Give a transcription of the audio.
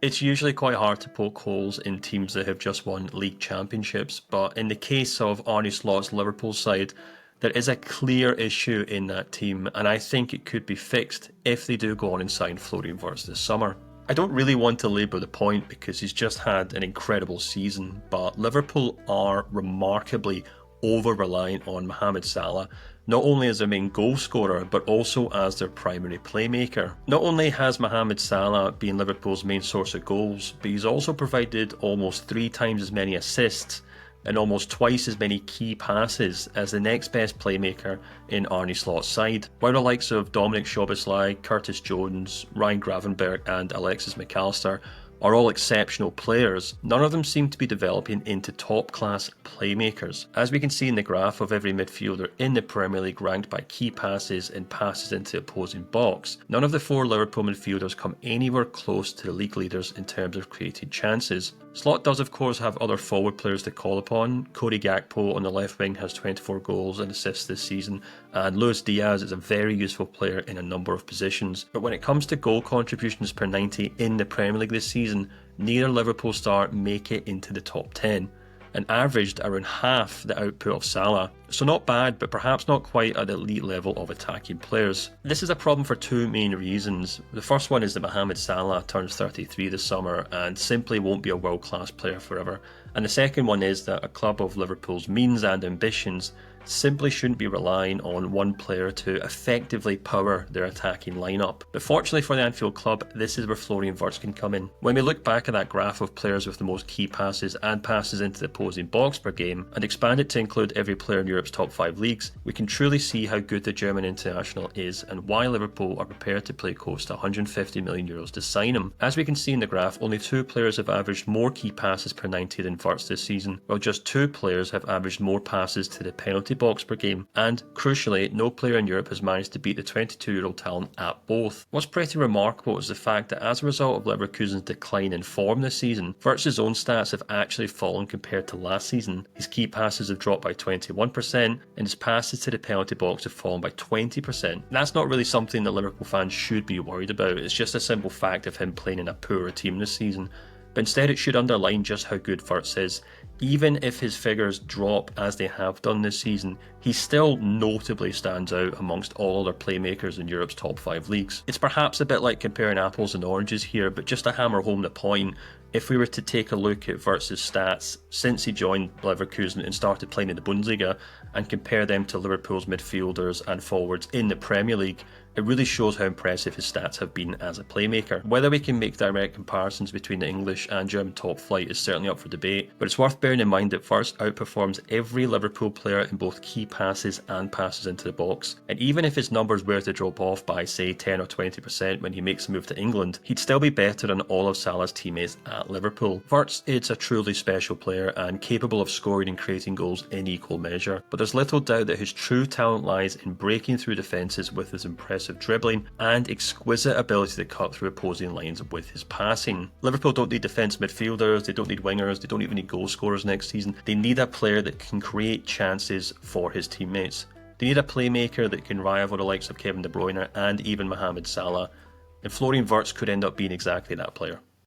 It's usually quite hard to poke holes in teams that have just won league championships, but in the case of Arne Slot's Liverpool side, there is a clear issue in that team, and I think it could be fixed if they do go on and sign Florian Wirtz this summer. I don't really want to labour the point because he's just had an incredible season, but Liverpool are remarkably over-reliant on Mohamed Salah, not only as their main goal scorer but also as their primary playmaker. Not only has Mohamed Salah been Liverpool's main source of goals, but he's also provided almost 3 times as many assists and almost twice as many key passes as the next best playmaker in Arne Slot's side. While the likes of Dominik Szoboszlai, Curtis Jones, Ryan Gravenberch and Alexis McAllister are all exceptional players, none of them seem to be developing into top-class playmakers. As we can see in the graph of every midfielder in the Premier League ranked by key passes and passes into the opposing box, none of the 4 Liverpool midfielders come anywhere close to the league leaders in terms of created chances. Slot does of course have other forward players to call upon. Cody Gakpo on the left wing has 24 goals and assists this season, and Luis Diaz is a very useful player in a number of positions. But when it comes to goal contributions per 90 in the Premier League this season, neither Liverpool star make it into the top 10, and averaged around half the output of Salah. So not bad, but perhaps not quite at the elite level of attacking players. This is a problem for 2 main reasons. The first one is that Mohamed Salah turns 33 this summer and simply won't be a world-class player forever. And the second one is that a club of Liverpool's means and ambitions simply shouldn't be relying on one player to effectively power their attacking lineup. But fortunately for the Anfield club, this is where Florian Wirtz can come in. When we look back at that graph of players with the most key passes and passes into the opposing box per game, and expand it to include every player in Europe's top 5 leagues, we can truly see how good the German international is and why Liverpool are prepared to pay close to €150 million to sign him. As we can see in the graph, only 2 players have averaged more key passes per 90 than Wirtz this season, while just 2 players have averaged more passes to the penalty box per game, and crucially, no player in Europe has managed to beat the 22-year-old talent at both. What's pretty remarkable is the fact that as a result of Leverkusen's decline in form this season, Wirtz's own stats have actually fallen compared to last season. His key passes have dropped by 21%, and his passes to the penalty box have fallen by 20%. That's not really something that Liverpool fans should be worried about, it's just a simple fact of him playing in a poorer team this season. But instead it should underline just how good Wirtz is. Even if his figures drop as they have done this season, he still notably stands out amongst all other playmakers in Europe's top 5 leagues. It's perhaps a bit like comparing apples and oranges here, but just to hammer home the point, if we were to take a look at Wirtz's stats since he joined Leverkusen and started playing in the Bundesliga and compare them to Liverpool's midfielders and forwards in the Premier League, it really shows how impressive his stats have been as a playmaker. Whether we can make direct comparisons between the English and German top flight is certainly up for debate, but it's worth bearing in mind that Wirtz outperforms every Liverpool player in both key passes and passes into the box, and even if his numbers were to drop off by say 10 or 20% when he makes a move to England, he'd still be better than all of Salah's teammates at Liverpool. Wirtz is a truly special player and capable of scoring and creating goals in equal measure, but there's little doubt that his true talent lies in breaking through defences with his impressive dribbling and exquisite ability to cut through opposing lines with his passing. Liverpool don't need defence midfielders, they don't need wingers, they don't even need goal scorers next season. They need a player that can create chances for his teammates. They need a playmaker that can rival the likes of Kevin De Bruyne and even Mohamed Salah, and Florian Wirtz could end up being exactly that player.